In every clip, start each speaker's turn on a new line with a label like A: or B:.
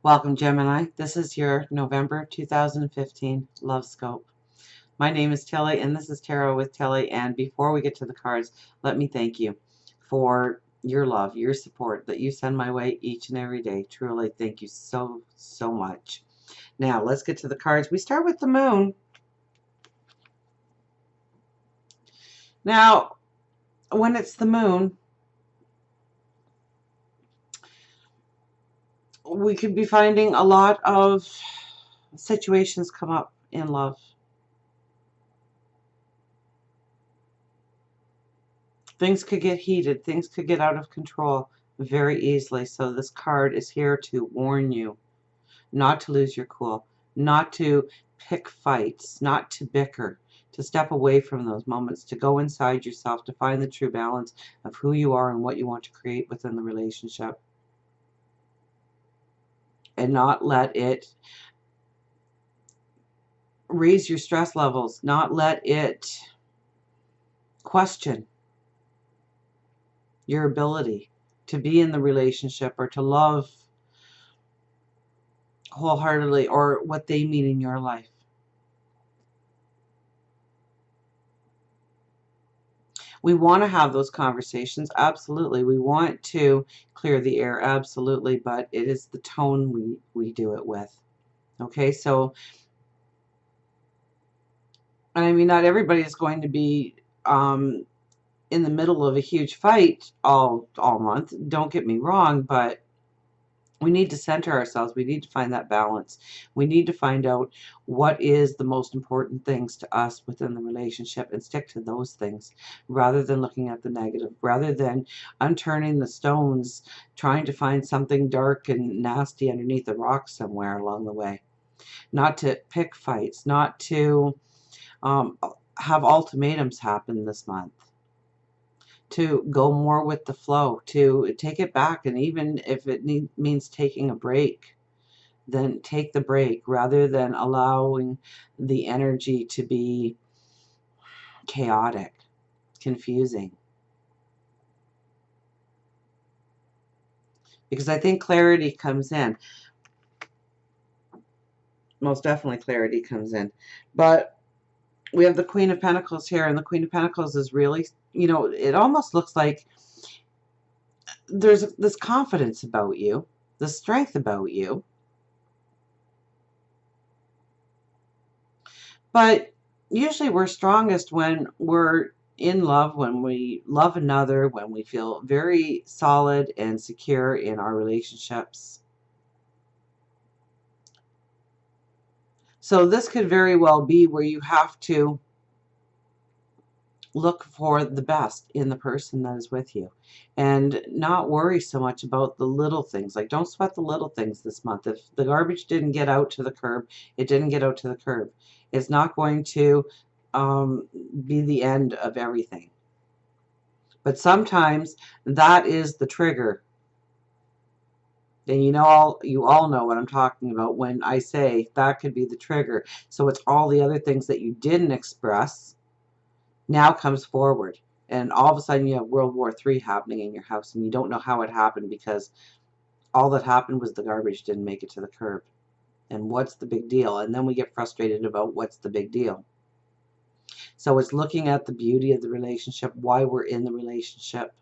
A: Welcome, Gemini. This is your November 2015 Love Scope. My name is Tilly, and this is Tarot with Tilly. And before we get to the cards, let me thank you for your love, your support that you send my way each and every day. Truly, thank you so, so much. Now, let's get to the cards. We start with the moon. Now, when it's the moon, we could be finding a lot of situations come up in love. Things could get heated. Things could get out of control very easily. So this card is here to warn you not to lose your cool, not to pick fights, not to bicker, to step away from those moments, to go inside yourself, to find the true balance of who you are and what you want to create within the relationship. And not let it raise your stress levels, not let it question your ability to be in the relationship or to love wholeheartedly or what they mean in your life. We want to have those conversations, absolutely. We want to clear the air, absolutely, but it is the tone we do it with. Okay, so, I mean, not everybody is going to be in the middle of a huge fight all month. Don't get me wrong, but we need to center ourselves. We need to find that balance. We need to find out what is the most important things to us within the relationship and stick to those things rather than looking at the negative, rather than unturning the stones, trying to find something dark and nasty underneath the rock somewhere along the way. Not to pick fights, not to have ultimatums happen this month. To go more with the flow, to take it back, and even if it means taking a break, then take the break rather than allowing the energy to be chaotic, confusing. Because I think clarity comes in. Most definitely clarity comes in. But we have the Queen of Pentacles here, and the Queen of Pentacles is really, you know, it almost looks like there's this confidence about you, the strength about you. But usually we're strongest when we're in love, when we love another, when we feel very solid and secure in our relationships. So this could very well be where you have to look for the best in the person that is with you and not worry so much about the little things. Like, don't sweat the little things this month. If the garbage didn't get out to the curb, it didn't get out to the curb. It's not going to be the end of everything. But sometimes that is the trigger. And you all know what I'm talking about when I say that could be the trigger. So it's all the other things that you didn't express now comes forward. And all of a sudden you have World War III happening in your house, and you don't know how it happened because all that happened was the garbage didn't make it to the curb. And what's the big deal? And then we get frustrated about what's the big deal. So it's looking at the beauty of the relationship, why we're in the relationship.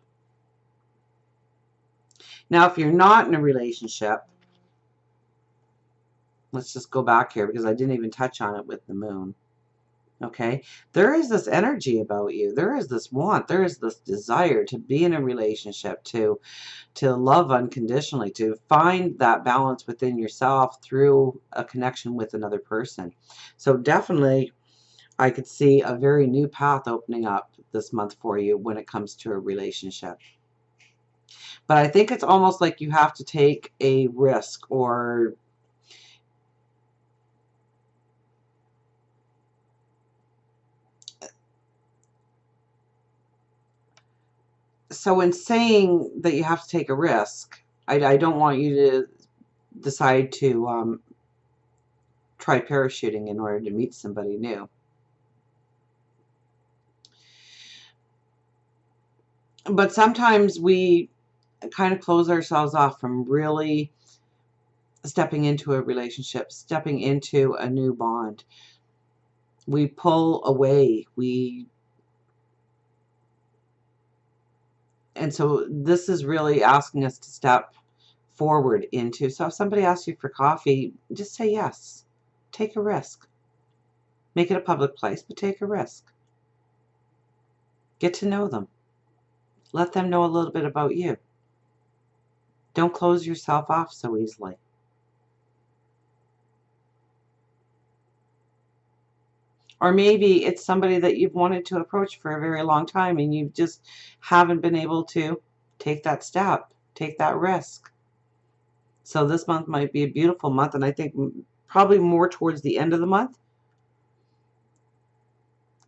A: Now, if you're not in a relationship, let's just go back here because I didn't even touch on it with the moon. Okay, there is this energy about you. There is this want. There is this desire to be in a relationship, to love unconditionally, to find that balance within yourself through a connection with another person. So definitely, I could see a very new path opening up this month for you when it comes to a relationship. But I think it's almost like you have to take a risk, or so in saying that you have to take a risk, I don't want you to decide to try parachuting in order to meet somebody new. But sometimes we kind of close ourselves off from really stepping into a relationship, stepping into a new bond. We pull away. And so this is really asking us to step forward into. So if somebody asks you for coffee, just say yes. Take a risk. Make it a public place, but take a risk. Get to know them. Let them know a little bit about you. Don't close yourself off so easily. Or maybe it's somebody that you've wanted to approach for a very long time and you just haven't been able to take that step, take that risk. So this month might be a beautiful month, and I think probably more towards the end of the month.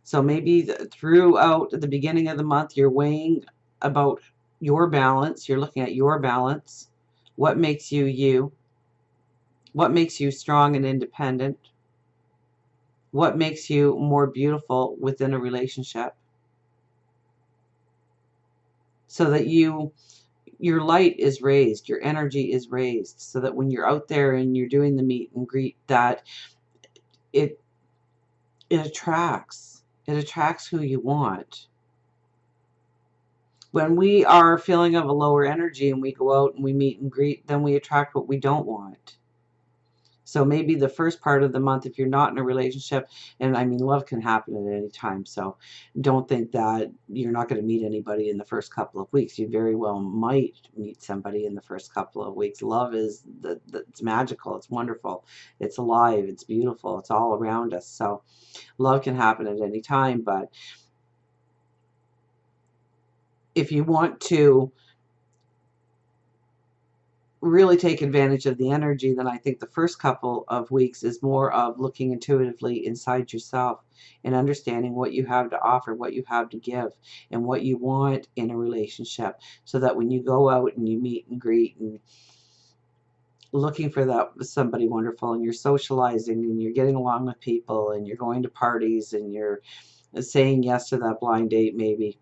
A: So maybe throughout the beginning of the month, you're weighing about your balance. You're looking at your balance. What makes you you? What makes you strong and independent? What makes you more beautiful within a relationship? So that your light is raised, your energy is raised, so that when you're out there and you're doing the meet and greet, that it attracts. It attracts who you want. When we are feeling of a lower energy and we go out and we meet and greet, then we attract what we don't want. So maybe the first part of the month, if you're not in a relationship, and I mean, love can happen at any time. So don't think that you're not going to meet anybody in the first couple of weeks. You very well might meet somebody in the first couple of weeks. Love is it's magical. It's wonderful. It's alive. It's beautiful. It's all around us. So love can happen at any time. But if you want to really take advantage of the energy, then I think the first couple of weeks is more of looking intuitively inside yourself and understanding what you have to offer, what you have to give, and what you want in a relationship, so that when you go out and you meet and greet and looking for that somebody wonderful, and you're socializing and you're getting along with people and you're going to parties and you're saying yes to that blind date maybe,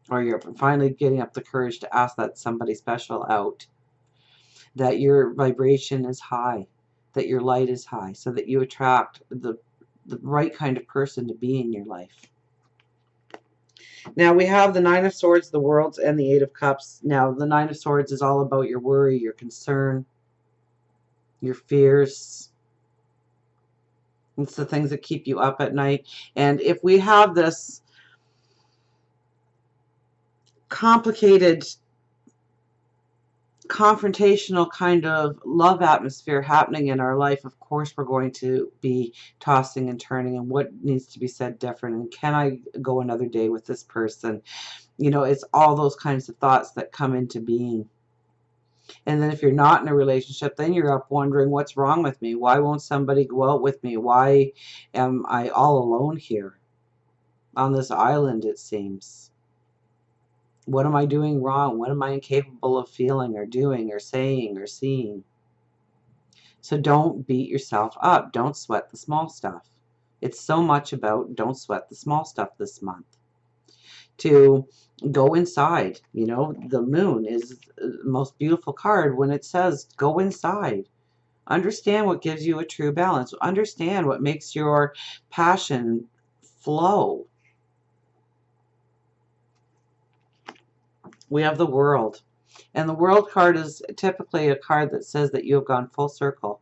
A: or you're finally getting up the courage to ask that somebody special out, that your vibration is high, that your light is high, so that you attract the right kind of person to be in your life. Now we have the Nine of Swords, the Worlds, and the Eight of Cups. Now the Nine of Swords is all about your worry, your concern, your fears. It's the things that keep you up at night. And if we have this complicated, confrontational kind of love atmosphere happening in our life, of course we're going to be tossing and turning, and what needs to be said different, and can I go another day with this person? You know, it's all those kinds of thoughts that come into being. And then if you're not in a relationship, then you're up wondering, what's wrong with me? Why won't somebody go out with me? Why am I all alone here on this island, it seems? What am I doing wrong? What am I incapable of feeling or doing or saying or seeing? So don't beat yourself up. Don't sweat the small stuff. It's so much about don't sweat the small stuff this month. To go inside. You know, the moon is the most beautiful card when it says go inside. Understand what gives you a true balance. Understand what makes your passion flow. We have the World. And the World card is typically a card that says that you have gone full circle.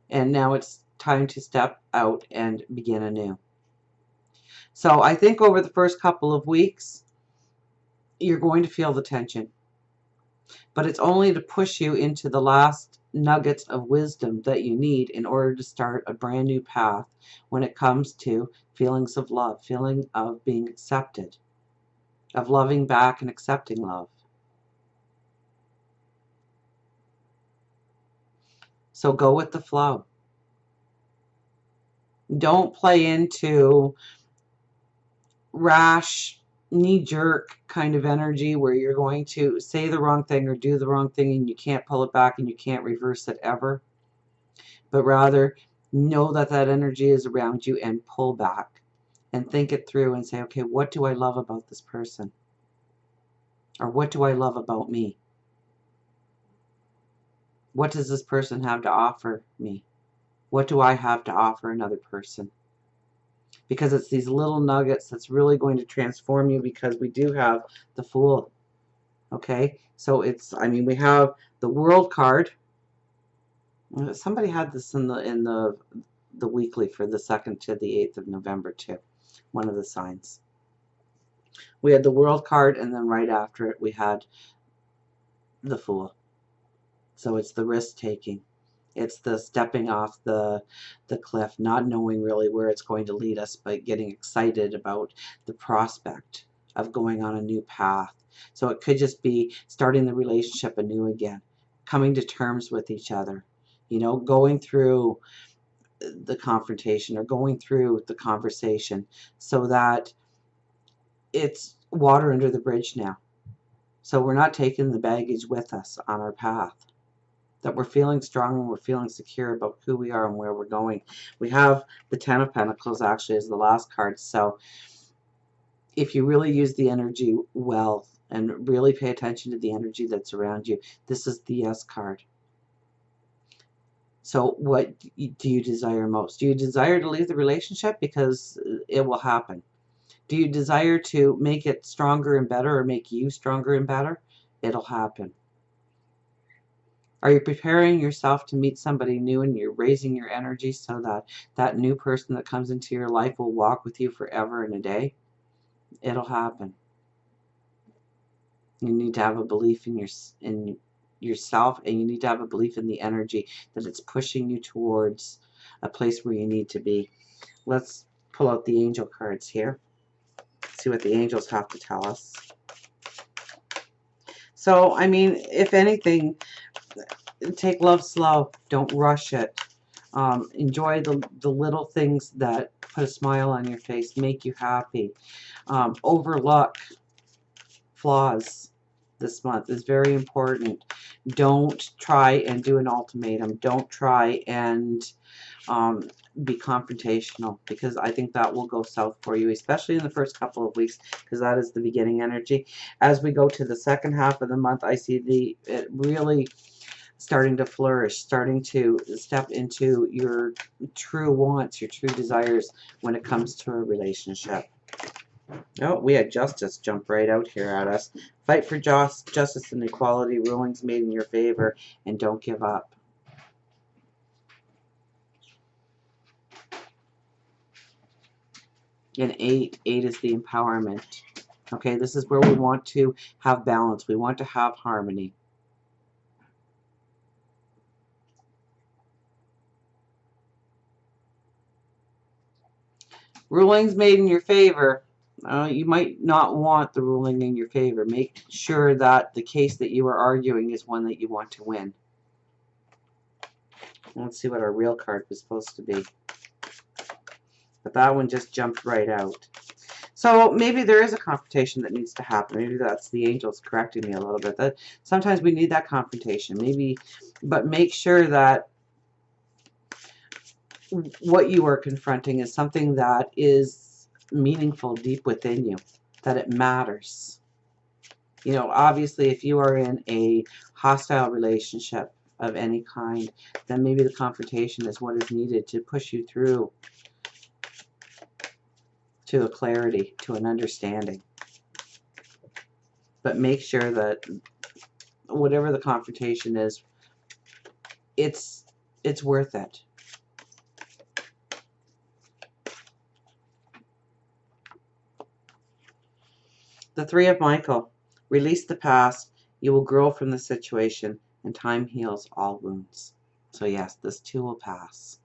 A: And now it's time to step out and begin anew. So I think over the first couple of weeks, you're going to feel the tension. But it's only to push you into the last nuggets of wisdom that you need in order to start a brand new path when it comes to feelings of love, feeling of being accepted, of loving back and accepting love. So go with the flow. Don't play into rash, knee-jerk kind of energy where you're going to say the wrong thing or do the wrong thing and you can't pull it back and you can't reverse it ever. But rather, know that that energy is around you and pull back and think it through and say, okay, what do I love about this person? Or what do I love about me? What does this person have to offer me? What do I have to offer another person? Because it's these little nuggets that's really going to transform you, because we do have the Fool. Okay, so it's, I mean, we have the World card. Somebody had this in the weekly for the 2nd to the 8th of November too. One of the signs. We had the World card, and then right after it we had the Fool. So it's the risk taking. It's the stepping off the cliff, not knowing really where it's going to lead us, but getting excited about the prospect of going on a new path. So it could just be starting the relationship anew again, coming to terms with each other, you know, going through the confrontation or going through the conversation so that it's water under the bridge now. So we're not taking the baggage with us on our path. That we're feeling strong and we're feeling secure about who we are and where we're going. We have the Ten of Pentacles actually as the last card. So if you really use the energy well and really pay attention to the energy that's around you, this is the Yes card. So what do you desire most? Do you desire to leave the relationship? Because it will happen. Do you desire to make it stronger and better, or make you stronger and better? It'll happen. Are you preparing yourself to meet somebody new, and you're raising your energy so that that new person that comes into your life will walk with you forever and a day? It'll happen. You need to have a belief in yourself, and you need to have a belief in the energy that it's pushing you towards a place where you need to be. Let's pull out the angel cards here. See what the angels have to tell us. So, I mean, if anything, take love slow. Don't rush it. Enjoy the little things that put a smile on your face, make you happy. Overlook flaws this month is very important. Don't try and do an ultimatum. Don't try and be confrontational, because I think that will go south for you, especially in the first couple of weeks, because that is the beginning energy. As we go to the second half of the month, I see it really starting to flourish, starting to step into your true wants, your true desires when it comes to a relationship. Oh, we had justice jump right out here at us. Fight for justice and equality, rulings made in your favor, and don't give up. And 8 is the empowerment. Okay, this is where we want to have balance. We want to have harmony. Rulings made in your favor. You might not want the ruling in your favor. Make sure that the case that you are arguing is one that you want to win. Let's see what our real card was supposed to be. But that one just jumped right out. So maybe there is a confrontation that needs to happen. Maybe that's the angels correcting me a little bit. That sometimes we need that confrontation. Maybe, but make sure that what you are confronting is something that is meaningful deep within you, that it matters. You know, obviously, if you are in a hostile relationship of any kind, then maybe the confrontation is what is needed to push you through to a clarity, to an understanding. But make sure that whatever the confrontation is, it's worth it. The Three of Michael. Release the past. You will grow from the situation, and time heals all wounds. So yes, this too will pass.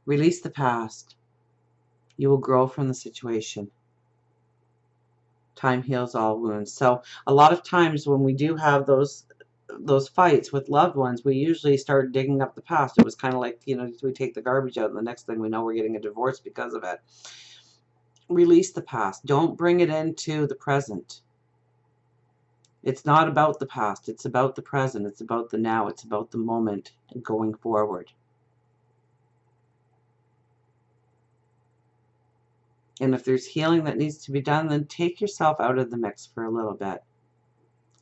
A: Release the past. You will grow from the situation. Time heals all wounds. So a lot of times when we do have those fights with loved ones, we usually start digging up the past. It was kind of like, you know, we take the garbage out and the next thing we know, we're getting a divorce because of it. Release the past. Don't bring it into the present. It's not about the past. It's about the present. It's about the now. It's about the moment and going forward. And if there's healing that needs to be done, then take yourself out of the mix for a little bit.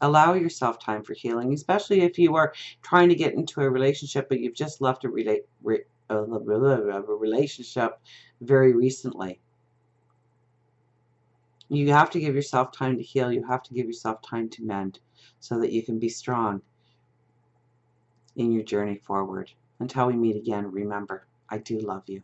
A: Allow yourself time for healing, especially if you are trying to get into a relationship, but you've just left a relationship very recently. You have to give yourself time to heal. You have to give yourself time to mend so that you can be strong in your journey forward. Until we meet again, remember, I do love you.